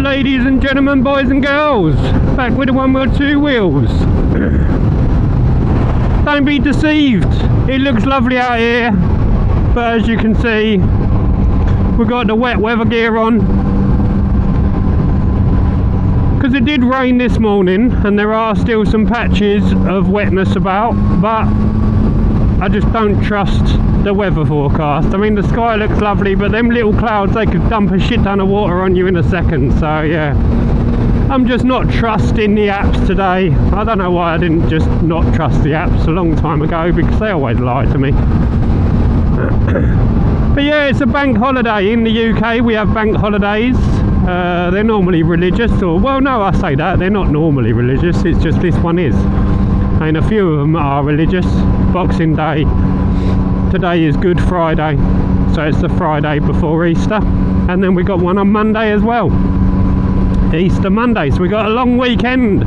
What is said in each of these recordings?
Ladies and gentlemen, boys and girls, back with the one with two wheels. Don't be deceived, it looks lovely out here, but as you can see, we've got the wet weather gear on, because it did rain this morning and there are still some patches of wetness about, but I just don't trust the weather forecast. I mean, the sky looks lovely, but them little clouds, they could dump a shit ton of water on you in a second. So yeah, I'm just not trusting the apps today. I don't know why I didn't just not trust the apps a long time ago, because they always lie to me. But yeah, it's a bank holiday in the UK. We have bank holidays. They're normally religious, or well, no, I say that they're not normally religious, it's just this one is. And a few of them are religious. Boxing Day, today is Good Friday, so it's the Friday before Easter, and then we got one on Monday as well, Easter Monday, so we got a long weekend.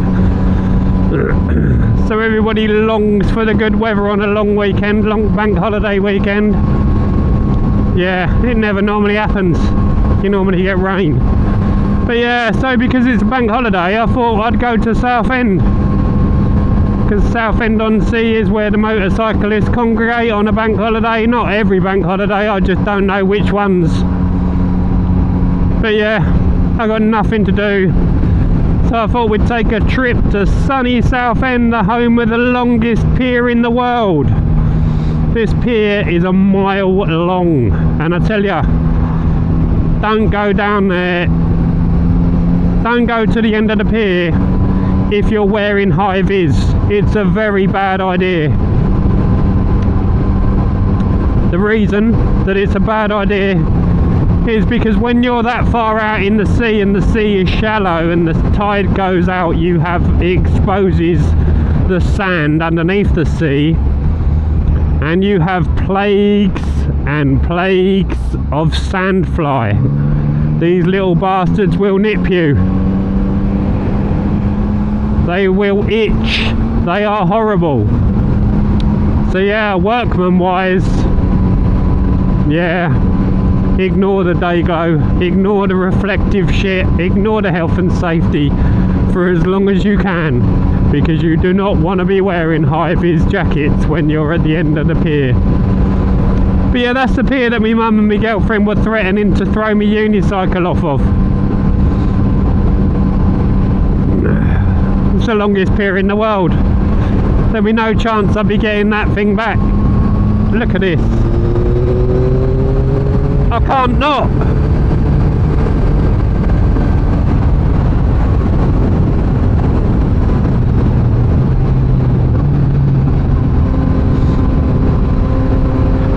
So everybody longs for the good weather on a long weekend, long bank holiday weekend. Yeah, it never normally happens, you normally get rain. But yeah, so because it's a bank holiday, I thought I'd go to Southend, because Southend on Sea is where the motorcyclists congregate on a bank holiday. Not every bank holiday, I just don't know which ones. But yeah, I got nothing to do, so I thought we'd take a trip to sunny Southend, the home of the longest pier in the world. This pier is a mile long, and I tell ya, don't go down there, don't go to the end of the pier if you're wearing high vis. It's a very bad idea. The reason that it's a bad idea is because when you're that far out in the sea and the sea is shallow and the tide goes out, it exposes the sand underneath the sea, and you have plagues and plagues of sandfly. These little bastards will nip you. They will itch. They are horrible. So yeah, workman wise, yeah, ignore the day glow, ignore the reflective shit, ignore the health and safety for as long as you can, because you do not want to be wearing high vis jackets when you're at the end of the pier. But yeah, that's the pier that my mum and my girlfriend were threatening to throw me unicycle off of. It's the longest pier in the world. There'll be no chance I'll be getting that thing back. Look at this. I can't not.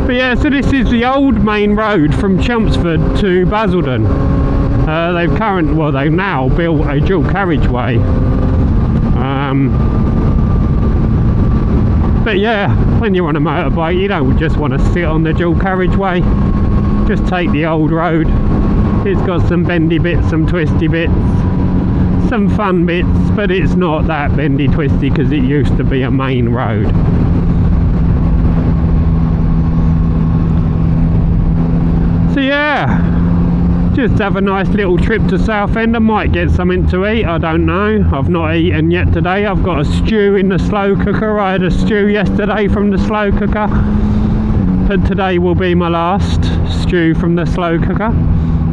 But yeah, so this is the old main road from Chelmsford to Basildon. They've now built a dual carriageway. But yeah, when you're on a motorbike, you don't just want to sit on the dual carriageway. Just take the old road. It's got some bendy bits, some twisty bits, some fun bits, but it's not that bendy twisty because it used to be a main road. So yeah, just have a nice little trip to Southend. I might get something to eat, I don't know. I've not eaten yet today. I've got a stew in the slow cooker. I had a stew yesterday from the slow cooker, but today will be my last stew from the slow cooker.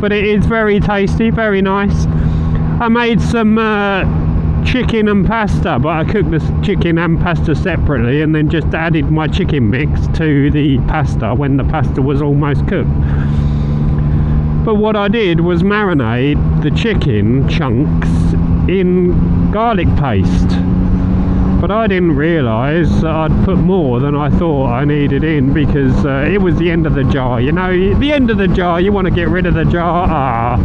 But it is very tasty, very nice. I made some chicken and pasta, but I cooked the chicken and pasta separately and then just added my chicken mix to the pasta when the pasta was almost cooked. But what I did was marinate the chicken chunks in garlic paste. But I didn't realise that I'd put more than I thought I needed in, because it was the end of the jar. You know, the end of the jar, you want to get rid of the jar.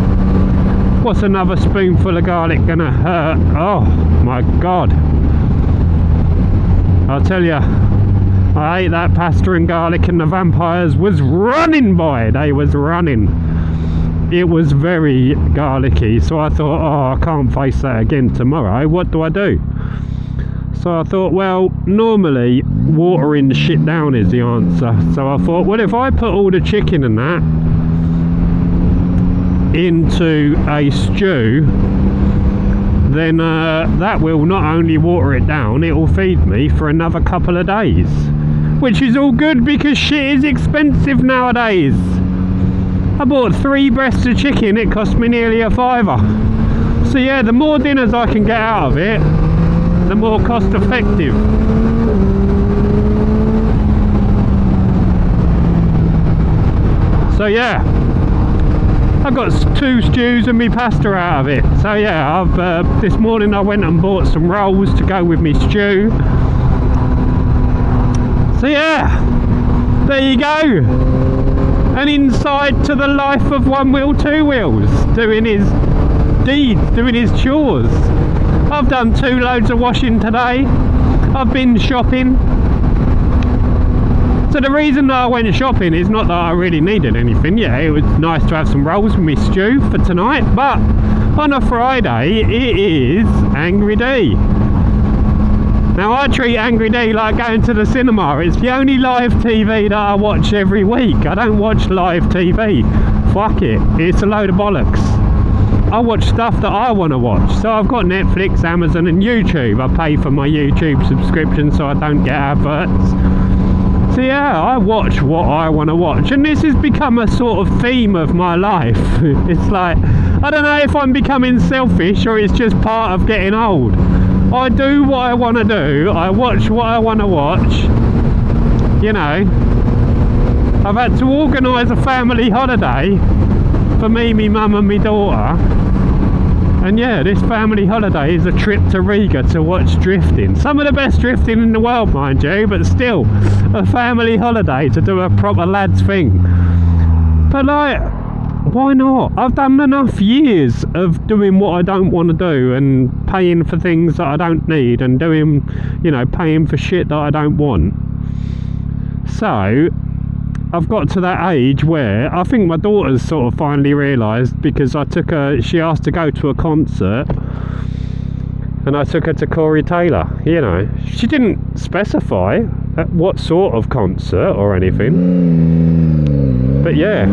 What's another spoonful of garlic gonna hurt? Oh my God. I'll tell you, I ate that pasta and garlic and the vampires was running, boy. They was running. It was very garlicky, so I thought, oh, I can't face that again tomorrow. What do I do? So I thought, well, normally watering the shit down is the answer. So I thought, well, if I put all the chicken in that into a stew, then that will not only water it down, it will feed me for another couple of days, which is all good because shit is expensive nowadays. I bought 3 breasts of chicken, it cost me nearly a £5. So yeah, the more dinners I can get out of it, the more cost effective. So yeah, I've got 2 stews and me pasta out of it. So yeah, I've this morning I went and bought some rolls to go with me stew. So yeah, there you go. An insight to the life of one wheel, two wheels, doing his deeds, doing his chores. I've done 2 loads of washing today. I've been shopping. So the reason that I went shopping is not that I really needed anything. Yeah, it was nice to have some rolls with me stew for tonight, but on a Friday it is Angry D. Now I treat Angry D like going to the cinema. It's the only live TV that I watch every week. I don't watch live TV. Fuck it, it's a load of bollocks. I watch stuff that I want to watch. So I've got Netflix, Amazon and YouTube. I pay for my YouTube subscription so I don't get adverts. So yeah, I watch what I want to watch, and this has become a sort of theme of my life. It's like, I don't know if I'm becoming selfish or it's just part of getting old. I do what I want to do, I watch what I want to watch, you know. I've had to organise a family holiday for me, me mum and me daughter. And yeah, this family holiday is a trip to Riga to watch drifting. Some of the best drifting in the world, mind you, but still a family holiday to do a proper lads thing. But like, why not? I've done enough years of doing what I don't want to do and paying for things that I don't need and doing, you know, paying for shit that I don't want. So I've got to that age where I think my daughter's sort of finally realised, because I took her, she asked to go to a concert and I took her to Corey Taylor. You know, she didn't specify what sort of concert or anything, but yeah,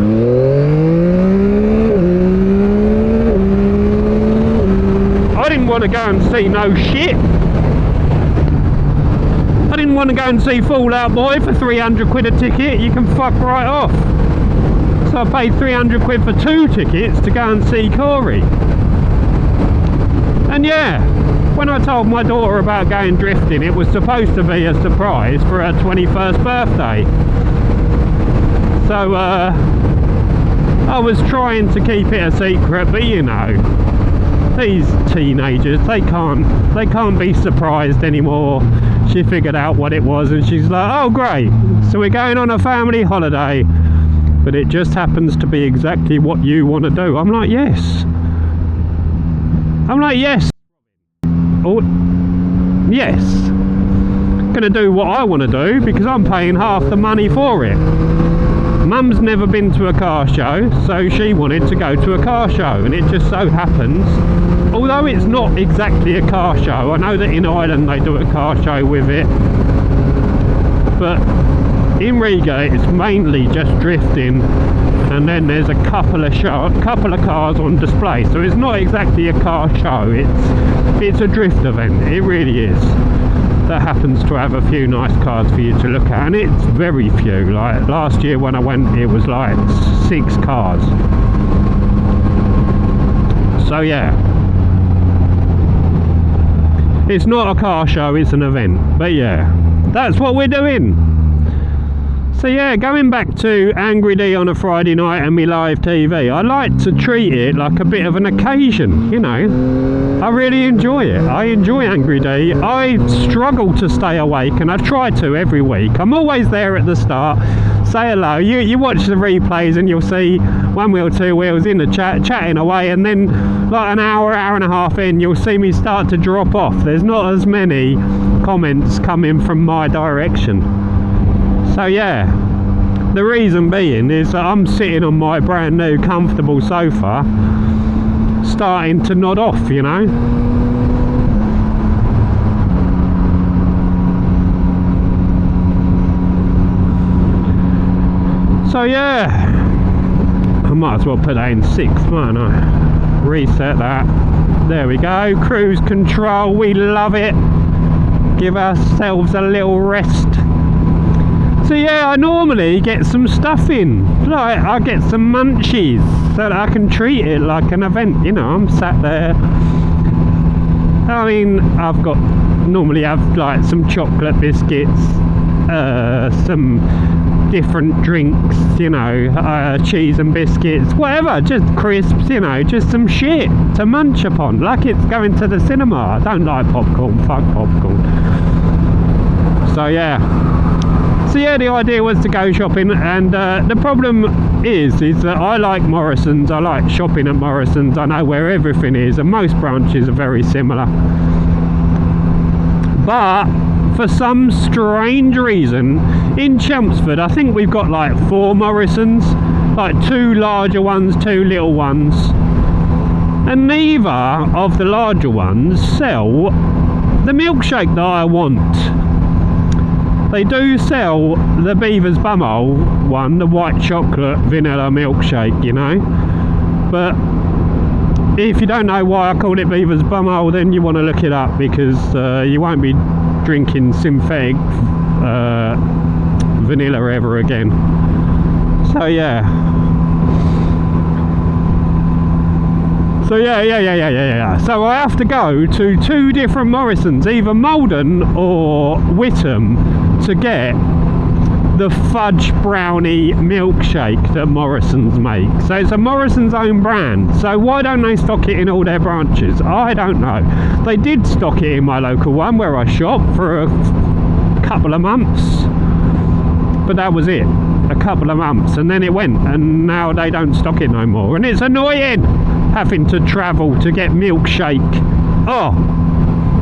I didn't want to go and see no shit. I didn't want to go and see Fall Out Boy for 300 quid a ticket. You can fuck right off. So I paid 300 quid for 2 tickets to go and see Corey. And yeah, when I told my daughter about going drifting, it was supposed to be a surprise for her 21st birthday. So I was trying to keep it a secret, but you know, these teenagers, they can't be surprised anymore. She figured out what it was and she's like, oh great, so we're going on a family holiday, but it just happens to be exactly what you want to do. I'm like, yes. Oh, yes. Gonna do what I want to do because I'm paying half the money for it. Mum's never been to a car show, so she wanted to go to a car show, and it just so happens, although it's not exactly a car show, I know that in Ireland they do a car show with it, but in Riga it's mainly just drifting, and then there's a couple of cars on display, so it's not exactly a car show, it's a drift event, it really is, that happens to have a few nice cars for you to look at, and it's very few. Like last year when I went, it was like 6 cars. So yeah, it's not a car show, it's an event, but yeah, that's what we're doing. So yeah, going back to Angry D on a Friday night and me live TV, I like to treat it like a bit of an occasion, you know. I really enjoy it. I enjoy Angry D. I struggle to stay awake, and I try to every week. I'm always there at the start, say hello. You watch the replays and you'll see One Wheel, Two Wheels in the chat, chatting away, and then like an hour and a half in, you'll see me start to drop off. There's not as many comments coming from my direction. So yeah, the reason being is that I'm sitting on my brand new comfortable sofa, starting to nod off, you know. So yeah, I'm might as well put that in 6, mightn't I? Reset that. There we go. Cruise control. We love it. Give ourselves a little rest. So yeah, I normally get some stuff in. Like I get some munchies so that I can treat it like an event. You know, I'm sat there. I mean, I've got normally have like some chocolate biscuits, some different drinks, you know, cheese and biscuits, whatever, just crisps, you know, just some shit to munch upon, like it's going to the cinema. I don't like popcorn, fuck popcorn. So yeah, the idea was to go shopping, and the problem is that I like Morrison's, I like shopping at Morrison's, I know where everything is, and most branches are very similar. But for some strange reason, in Chelmsford, I think we've got like 4 Morrisons, like 2 larger ones, 2 little ones, and neither of the larger ones sell the milkshake that I want. They do sell the Beaver's Bumhole one, the white chocolate vanilla milkshake, you know, but if you don't know why I called it Beaver's Bumhole, then you want to look it up, because you won't be drinking synthetic vanilla ever again. So yeah. So I have to go to 2 different Morrisons, either Malden or Witham, to get the fudge brownie milkshake that Morrison's make. So it's a Morrison's own brand, so why don't they stock it in all their branches? I don't know. They did stock it in my local one where I shop for a couple of months, but that was it, a couple of months, and then it went, and now they don't stock it no more, and it's annoying having to travel to get milkshake. Oh,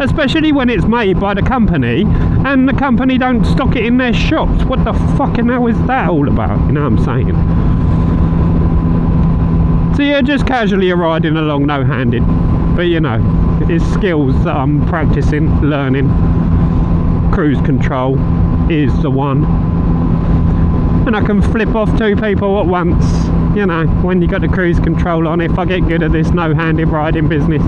especially when it's made by the company and the company don't stock it in their shops. What the fucking hell is that all about? You know what I'm saying? So yeah, just casually riding along no-handed, but you know, it's skills that I'm practicing, learning. Cruise control is the one, and I can flip off 2 people at once, you know, when you got the cruise control on, if I get good at this no-handed riding business.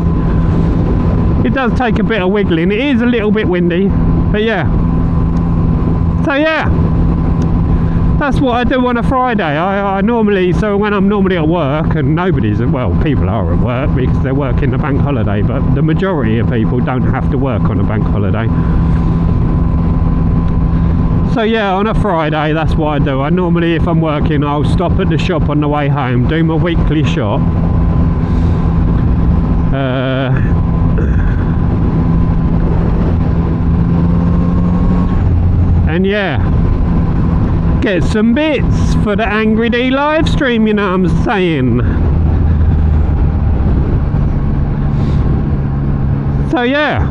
It does take a bit of wiggling, it is a little bit windy, but yeah. So yeah, that's what I do on a Friday. I normally, so when I'm normally at work and nobody's at, well, people are at work because they're working the bank holiday, but the majority of people don't have to work on a bank holiday. So yeah, on a Friday, that's what I do. I normally, if I'm working, I'll stop at the shop on the way home, do my weekly shop. And yeah, get some bits for the Angry D live stream, you know what I'm saying? So yeah,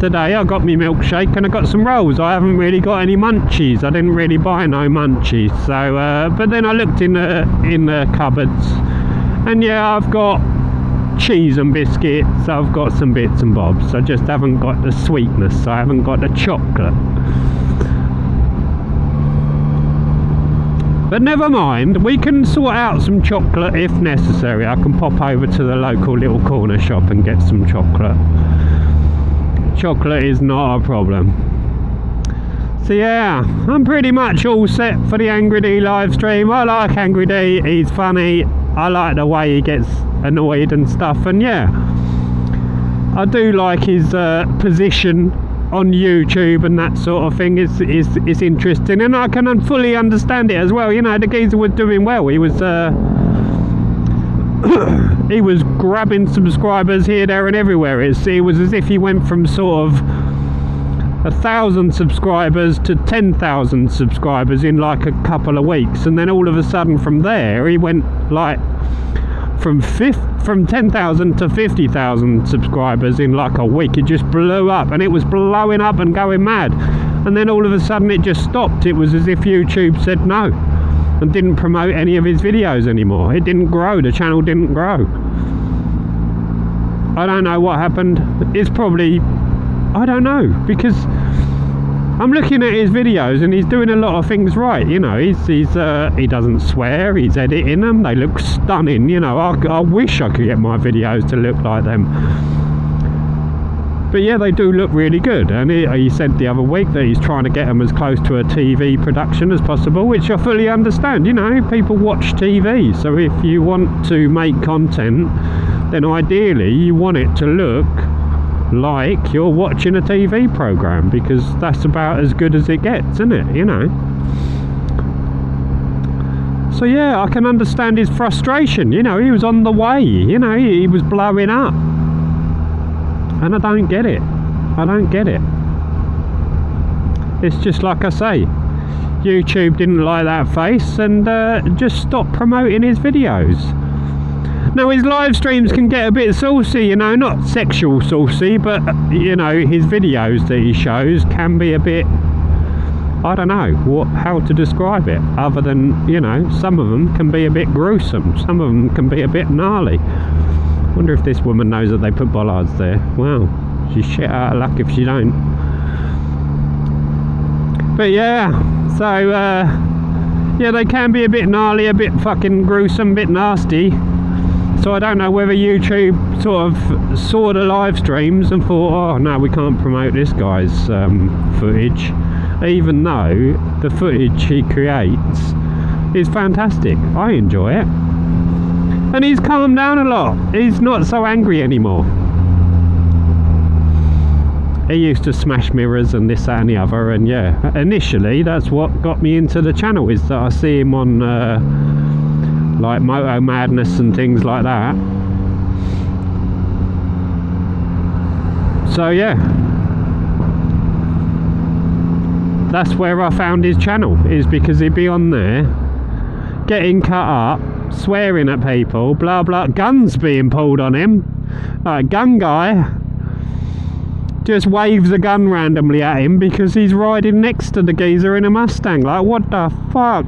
today I got me milkshake and I got some rolls. I haven't really got any munchies. I didn't really buy no munchies. So, but then I looked in the cupboards, and yeah, I've got cheese and biscuits. I've got some bits and bobs. I just haven't got the sweetness. I haven't got the chocolate. But never mind, we can sort out some chocolate if necessary. I can pop over to the local little corner shop and get some chocolate. Chocolate is not a problem. So yeah, I'm pretty much all set for the Angry D live stream. I like Angry D, he's funny. I like the way he gets annoyed and stuff, and yeah, I do like his position on YouTube and that sort of thing. Is interesting, and I can fully understand it as well. You know, the geezer was doing well. He was he was grabbing subscribers here, there and everywhere. It was as if he went from sort of 1,000 subscribers to 10,000 subscribers in like a couple of weeks, and then all of a sudden from there he went like from 10,000 to 50,000 subscribers in like a week. It just blew up, and it was blowing up and going mad, and then all of a sudden it just stopped. It was as if YouTube said no and didn't promote any of his videos anymore. It didn't grow, the channel didn't grow. I don't know what happened. It's probably, I don't know, because I'm looking at his videos and he's doing a lot of things right, you know. He doesn't swear, he's editing them, they look stunning, you know. I wish I could get my videos to look like them. But yeah, they do look really good, and he said the other week that he's trying to get them as close to a TV production as possible, which I fully understand. You know, people watch TV, so if you want to make content, then ideally you want it to look like you're watching a TV program, because that's about as good as it gets, isn't it, you know? So yeah, I can understand his frustration. You know, he was on the way, you know, he was blowing up. And I don't get it. I don't get it. It's just like I say, YouTube didn't like that face and just stopped promoting his videos. Now his live streams can get a bit saucy, you know, not sexual saucy, but you know, his videos that he shows can be a bit, I don't know how to describe it, other than, you know, some of them can be a bit gruesome, some of them can be a bit gnarly. Wonder if this woman knows that they put bollards there. Wow, she's shit out of luck if she don't. But yeah, so yeah, they can be a bit gnarly, a bit fucking gruesome, a bit nasty. So I don't know whether YouTube sort of saw the live streams and thought, oh no, we can't promote this guy's footage, even though the footage he creates is fantastic. I enjoy it. And he's calmed down a lot. He's not so angry anymore. He used to smash mirrors and this, that and the other, and yeah, initially that's what got me into the channel, is that I see him on like Moto Madness and things like that. So yeah, that's where I found his channel, is because he'd be on there getting cut up, swearing at people, blah blah, guns being pulled on him. Like, gun guy just waves a gun randomly at him because he's riding next to the geezer in a Mustang. Like, what the fuck?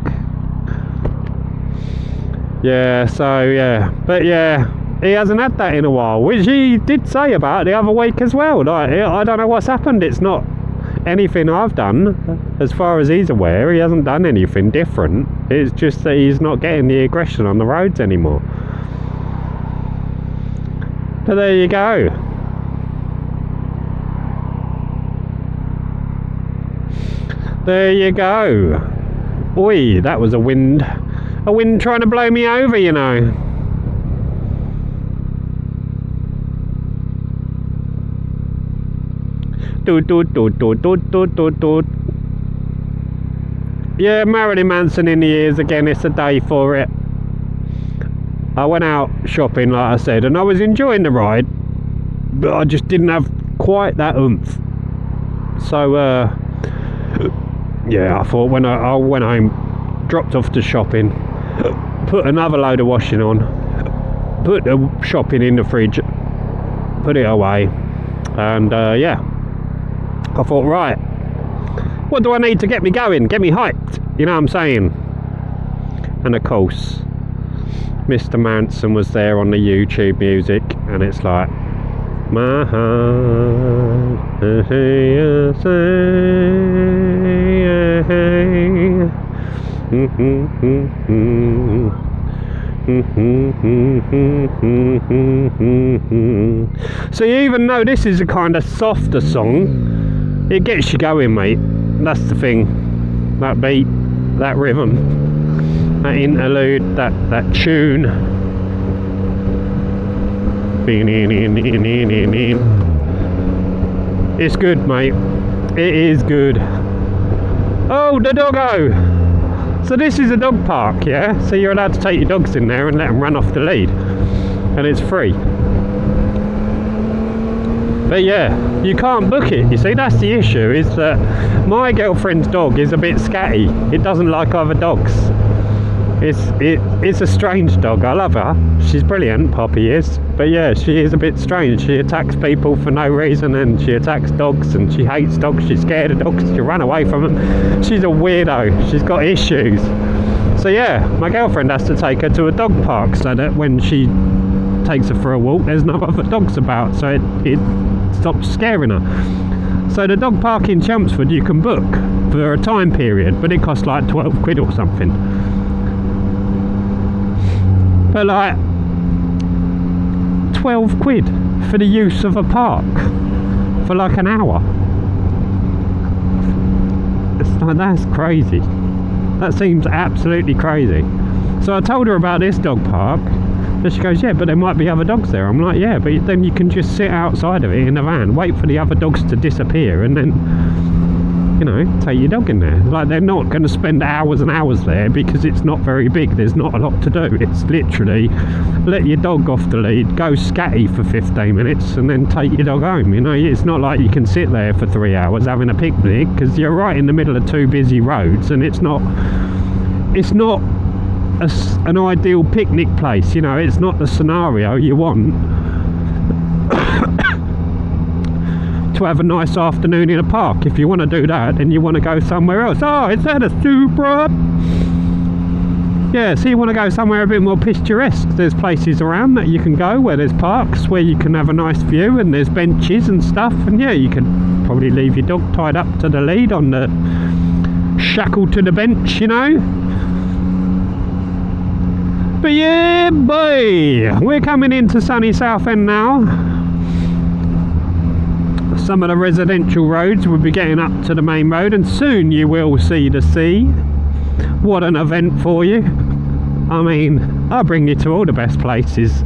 Yeah, so yeah, but yeah, he hasn't had that in a while, which he did say about the other week as well. Like, I don't know what's happened. It's not anything I've done, as far as he's aware. He hasn't done anything different. It's just that he's not getting the aggression on the roads anymore. But there you go. There you go. Oi, that was a wind trying to blow me over, you know. Yeah, Marilyn Manson in the ears again. It's a day for it. I went out shopping, like I said, and I was enjoying the ride, but I just didn't have quite that oomph. So yeah, I thought when I went home, dropped off to shopping, put another load of washing on, put the shopping in the fridge, put it away, and yeah, I thought, right, what do I need to get me going, get me hyped, you know what I'm saying? And of course, Mr. Manson was there on the YouTube music, and it's like, my heart, so even though this is a kind of softer song, it gets you going, mate. That's the thing. That beat, that rhythm, that interlude, that tune. It's good, mate. It is good. Oh, the doggo! So this is a dog park, yeah? So you're allowed to take your dogs in there and let them run off the lead. And it's free. But yeah, you can't book it. You see, that's the issue, is that my girlfriend's dog is a bit scatty. It doesn't like other dogs. It's a strange dog. I love her. She's brilliant, Poppy is. But yeah, she is a bit strange. She attacks people for no reason, and she attacks dogs, and she hates dogs. She's scared of dogs. She run away from them. She's a weirdo. She's got issues. So yeah, my girlfriend has to take her to a dog park so that when she takes her for a walk, there's no other dogs about, so it stops scaring her. So the dog park in Chelmsford you can book for a time period, but it costs like 12 quid or something. But like 12 quid for the use of a park for like an hour. It's like, that's crazy. That seems absolutely crazy. So I told her about this dog park, and she goes, yeah, but there might be other dogs there. I'm like, yeah, but then you can just sit outside of it in a van, wait for the other dogs to disappear, and then, you know, take your dog in there. Like, they're not going to spend hours and hours there because it's not very big. There's not a lot to do. It's literally let your dog off the lead, go scatty for 15 minutes, and then take your dog home. You know, it's not like you can sit there for 3 hours having a picnic, because you're right in the middle of two busy roads, and it's not an ideal picnic place. You know, it's not the scenario you want to have a nice afternoon in a park. If you want to do that, then you want to go somewhere else. Oh, is that a Supra? Yeah, so you want to go somewhere a bit more picturesque. There's places around that you can go where there's parks where you can have a nice view, and there's benches and stuff, and yeah, you can probably leave your dog tied up to the lead on the shackle to the bench, you know. But yeah, boy, we're coming into sunny Southend now. Some of the residential roads will be getting up to the main road, and soon you will see the sea. What an event for you. I mean, I'll bring you to all the best places.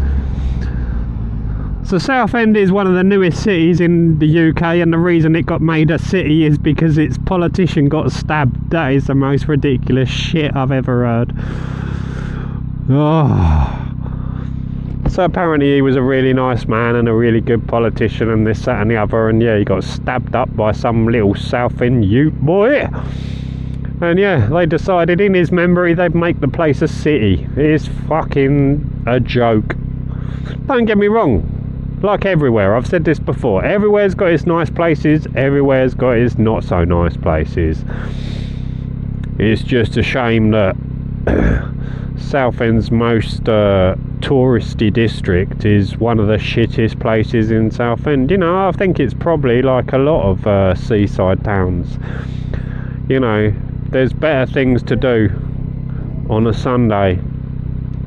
So Southend is one of the newest cities in the UK, and the reason it got made a city is because its politician got stabbed. That is the most ridiculous shit I've ever heard. Oh. So apparently he was a really nice man and a really good politician and this, that and the other, and yeah, he got stabbed up by some little Southend Ute boy. And yeah, they decided in his memory they'd make the place a city. It is fucking a joke. Don't get me wrong, like everywhere, I've said this before, everywhere's got its nice places, everywhere's got its not so nice places. It's just a shame that Southend's most touristy district is one of the shittest places in Southend. You know, I think it's probably like a lot of seaside towns. You know, there's better things to do on a Sunday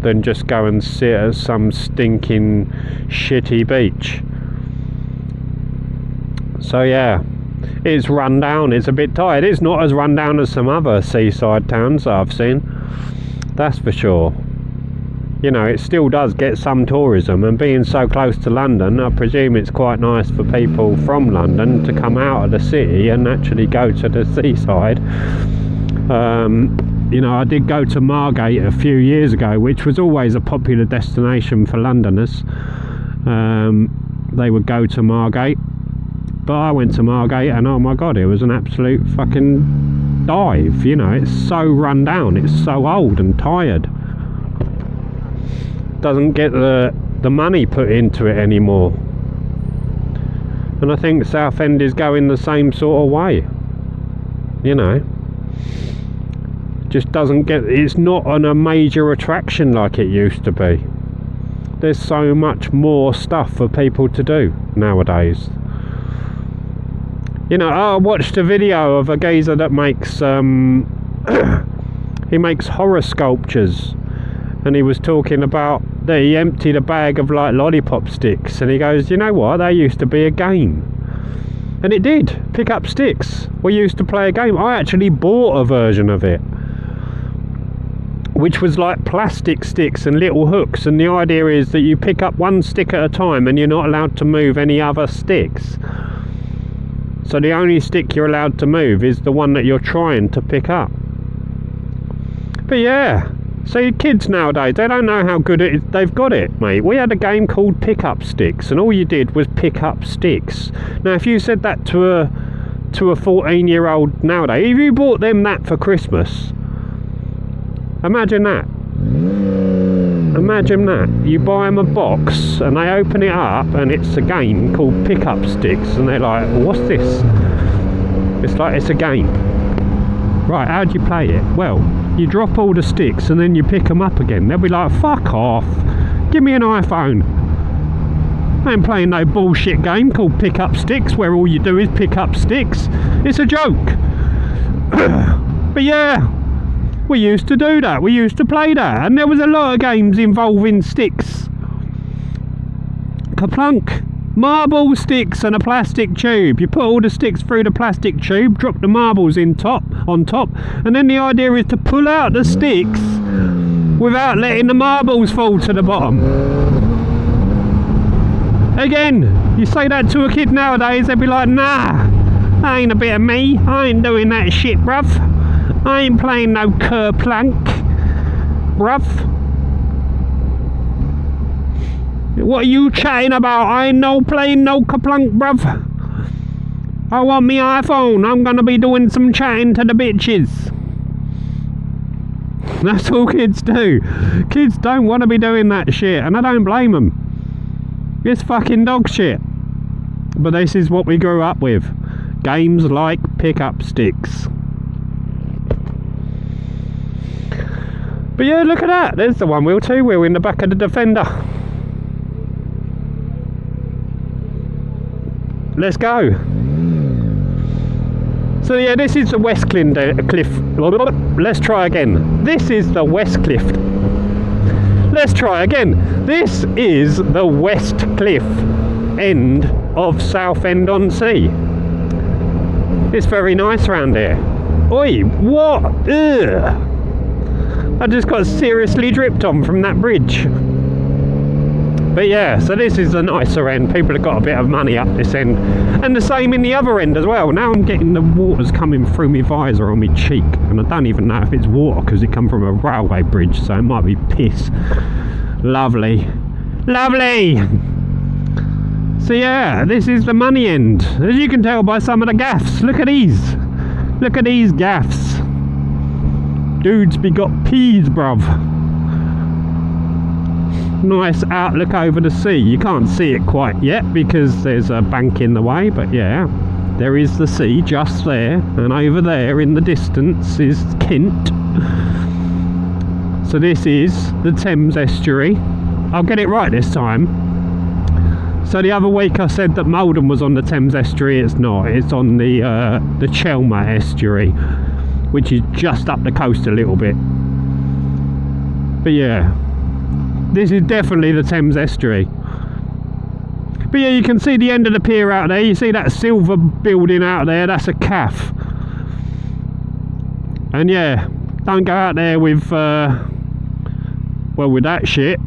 than just go and sit at some stinking shitty beach. So yeah, it's run down, it's a bit tired. It's not as run down as some other seaside towns that I've seen, that's for sure. You know, it still does get some tourism, and being so close to London, I presume it's quite nice for people from London to come out of the city and actually go to the seaside. You know, I did go to Margate a few years ago, which was always a popular destination for Londoners. They would go to Margate, but I went to Margate and oh my god, it was an absolute fucking dive. You know, it's so run down, it's so old and tired, doesn't get the money put into it anymore. And I think Southend is going the same sort of way. You know, just doesn't get, it's not on a major attraction like it used to be. There's so much more stuff for people to do nowadays. You know, I watched a video of a geezer that makes he makes horror sculptures, and he was talking about that he emptied a bag of like lollipop sticks, and he goes, you know what, they used to be a game. And it did, pick up sticks. We used to play a game. I actually bought a version of it, which was like plastic sticks and little hooks, and the idea is that you pick up one stick at a time and you're not allowed to move any other sticks. So the only stick you're allowed to move is the one that you're trying to pick up. But yeah, so kids nowadays, they don't know how good it is. They've got it, mate. We had a game called Pick Up Sticks, and all you did was pick up sticks. Now if you said that to a 14-year-old nowadays, if you bought them that for Christmas, imagine that. Imagine that. You buy them a box and they open it up and it's a game called Pick Up Sticks, and they're like, what's this? It's like, it's a game. Right, how do you play it? Well, you drop all the sticks and then you pick them up again. They'll be like, fuck off, give me an iPhone. I ain't playing no bullshit game called pick up sticks where all you do is pick up sticks. It's a joke. But yeah, we used to do that. We used to play that, and there was a lot of games involving sticks. Kaplunk. Marble sticks and a plastic tube. You put all the sticks through the plastic tube, drop the marbles on top, and then the idea is to pull out the sticks without letting the marbles fall to the bottom. Again, you say that to a kid nowadays, they'd be like, nah, that ain't a bit of me. I ain't doing that shit, bruv. I ain't playing no kerplunk, bruv. What are you chatting about? I ain't no playing no kaplunk, bruv. I want me iPhone. I'm gonna be doing some chatting to the bitches. That's all kids do. Kids don't want to be doing that shit, and I don't blame them. It's fucking dog shit. But this is what we grew up with. Games like pick up sticks. But yeah, look at that. There's the one wheel, two wheel in the back of the Defender. Let's go. So yeah, this is the West Cliff. Let's try again. This is the West Cliff. Let's try again. This is the West Cliff end of Southend on Sea. It's very nice around here. Oi, what? Ugh. I just got seriously dripped on from that bridge. But yeah, so this is the nicer end. People have got a bit of money up this end, and the same in the other end as well. Now I'm getting the waters coming through my visor on my cheek, and I don't even know if it's water because it come from a railway bridge, so it might be piss. Lovely, lovely. So yeah, this is the money end, as you can tell by some of the gaffs. Look at these gaffs. Dudes be got peas, bruv. Nice outlook over the sea. You can't see it quite yet because there's a bank in the way, but yeah, there is the sea just there, and over there in the distance is Kent. So this is the Thames estuary. I'll get it right this time. So the other week I said that Maldon was on the Thames estuary. It's not. It's on the Chelmer estuary, which is just up the coast a little bit. But yeah, this is definitely the Thames estuary. But yeah, you can see the end of the pier out there. You see that silver building out there, that's a caff. And yeah, don't go out there with well, with that shit.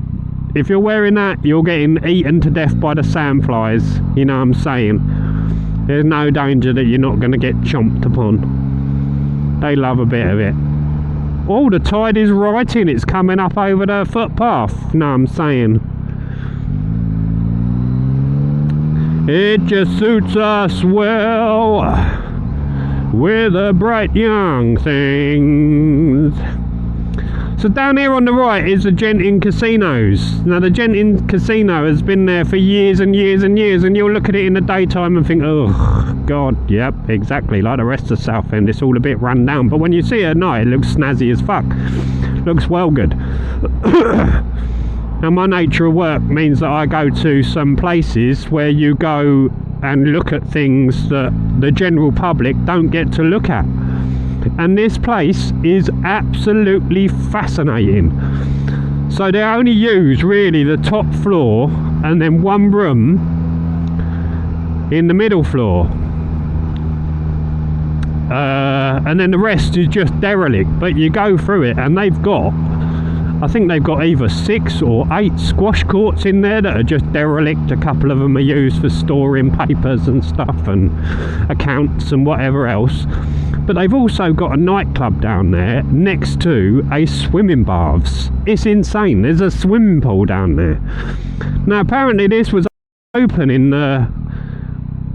If you're wearing that, you're getting eaten to death by the sandflies. You know what I'm saying? There's no danger that you're not going to get chomped upon. They love a bit of it. Oh, the tide is right in. It's coming up over the footpath. No, I'm saying. It just suits us well with the bright young things. So down here on the right is the Genting Casinos. Now the Genting Casino has been there for years and years and years, and you'll look at it in the daytime and think, oh god, yep, exactly like the rest of Southend. It's all a bit run down, but when you see it at night, it looks snazzy as fuck. Looks well good. And my nature of work means that I go to some places where you go and look at things that the general public don't get to look at. And this place is absolutely fascinating. So they only use really the top floor and then one room in the middle floor. And then the rest is just derelict, but you go through it and they've got, I think they've got either 6 or 8 squash courts in there that are just derelict. A couple of them are used for storing papers and stuff and accounts and whatever else. But they've also got a nightclub down there next to a swimming baths. It's insane. There's a swimming pool down there. Now apparently this was open in the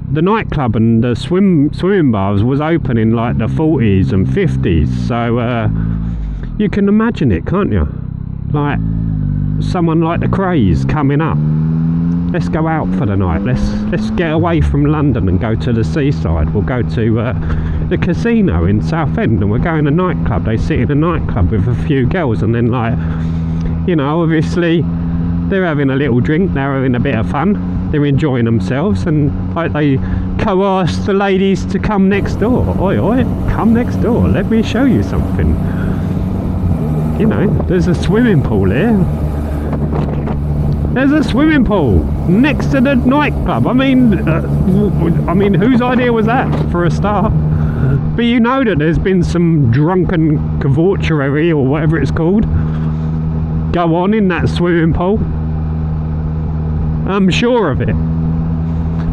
nightclub, and the swimming baths was open in like the 40s and 50s. So you can imagine it, can't you? Like someone like the Craze coming up. Let's go out for the night. Let's get away from London and go to the seaside. We'll go to the casino in Southend, and we're going to a nightclub. They sit in a nightclub with a few girls, and then, like, you know, obviously they're having a little drink, they're having a bit of fun. they're enjoying themselves, and like they coerce the ladies to come next door. Oi, oi, come next door, let me show you something. You know, there's a swimming pool here. There's a swimming pool next to the nightclub. I mean, whose idea was that, for a start? But you know that there's been some drunken cavorchery, or whatever it's called, go on in that swimming pool. I'm sure of it.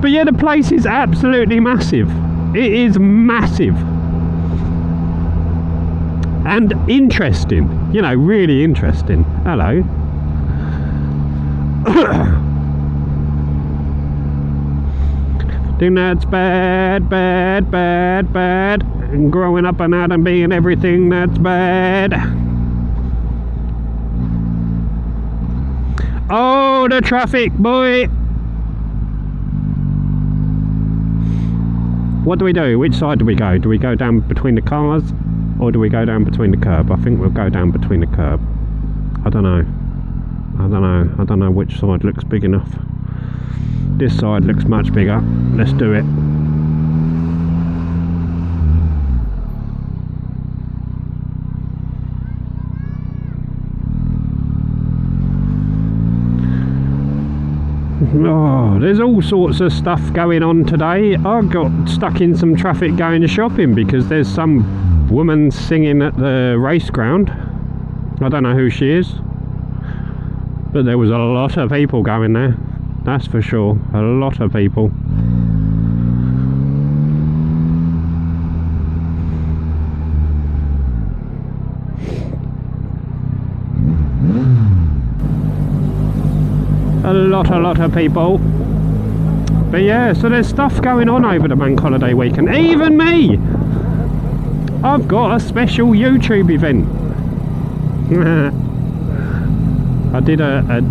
But yeah, the place is absolutely massive. It is massive. And interesting. You know, really interesting. Hello. Think that's bad, bad, bad, bad. And growing up and out and being everything that's bad. Oh, the traffic, boy. What do we do? Which side do we go? Do we go down between the cars, or do we go down between the curb? I think we'll go down between the curb. I don't know. I don't know which side looks big enough. This side looks much bigger. Let's do it. Oh, there's all sorts of stuff going on today. I got stuck in some traffic going shopping because there's some woman singing at the race ground. I don't know who she is, but there was a lot of people going there, that's for sure. A lot of people. A lot of people. But yeah, so there's stuff going on over the bank holiday weekend. Even me, I've got a special YouTube event. I did a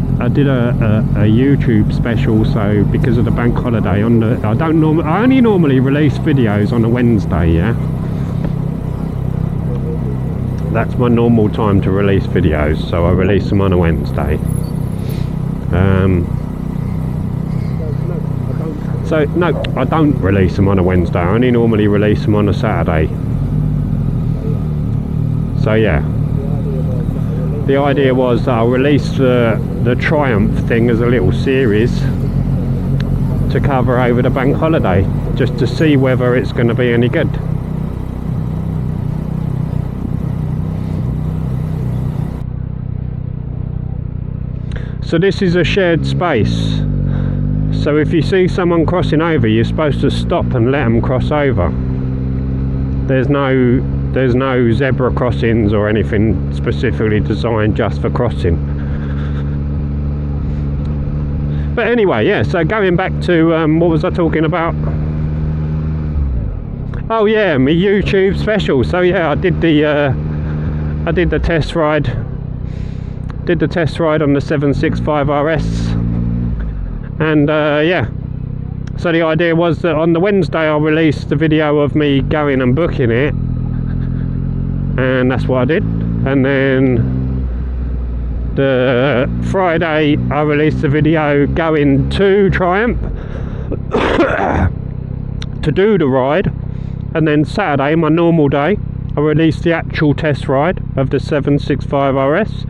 YouTube special, so because of the bank holiday on the, I only normally release videos on a Wednesday, yeah. That's my normal time to release videos, so I release them on a Wednesday. So no, I don't release them on a Wednesday. I only normally release them on a Saturday. So yeah, the idea was that I'll release the Triumph thing as a little series to cover over the bank holiday, just to see whether it's going to be any good. So this is a shared space, so if you see someone crossing over, you're supposed to stop and let them cross over. There's no zebra crossings or anything specifically designed just for crossing. But anyway, yeah, so going back to what was I talking about? Oh yeah, my YouTube special. So yeah, I did the test ride. Did the test ride on the 765 RS, and yeah, so the idea was that on the Wednesday I'll release the video of me going and booking it, and that's what I did. And then the Friday I released the video going to Triumph to do the ride, and then Saturday, my normal day, I released the actual test ride of the 765 RS.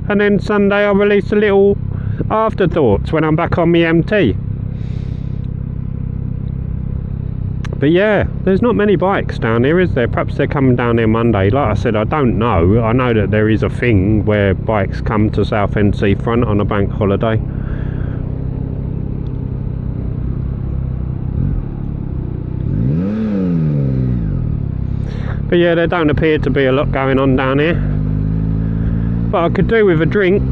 And then Sunday I release a little afterthoughts when I'm back on my MT. But yeah, there's not many bikes down here, is there? Perhaps they're coming down here Monday. Like I said, I don't know. I know that there is a thing where bikes come to Southend seafront on a bank holiday. But yeah, there don't appear to be a lot going on down here. But I could do with a drink.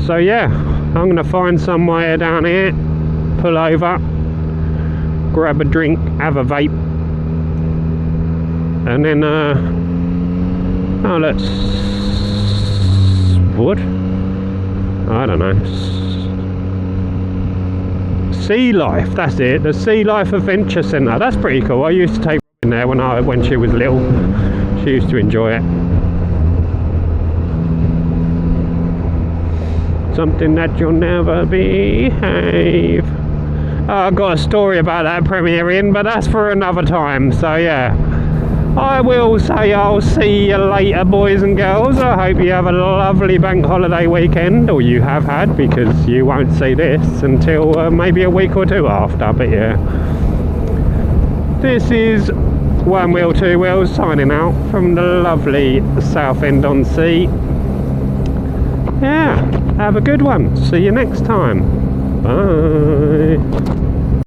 So yeah, I'm going to find somewhere down here, pull over, grab a drink, have a vape, and then oh, let's, what? I don't know. Sea Life, that's it, the Sea Life Adventure Centre. That's pretty cool. I used to take in there when she was little. She used to enjoy it. So something that you'll never behave. I've got a story about that premiering, but that's for another time. So yeah, I will say I'll see you later, boys and girls. I hope you have a lovely bank holiday weekend, or you have had, because you won't see this until maybe a week or two after. But yeah, this is One Wheel Two Wheels signing out from the lovely Southend on Sea. Yeah, have a good one. See you next time. Bye.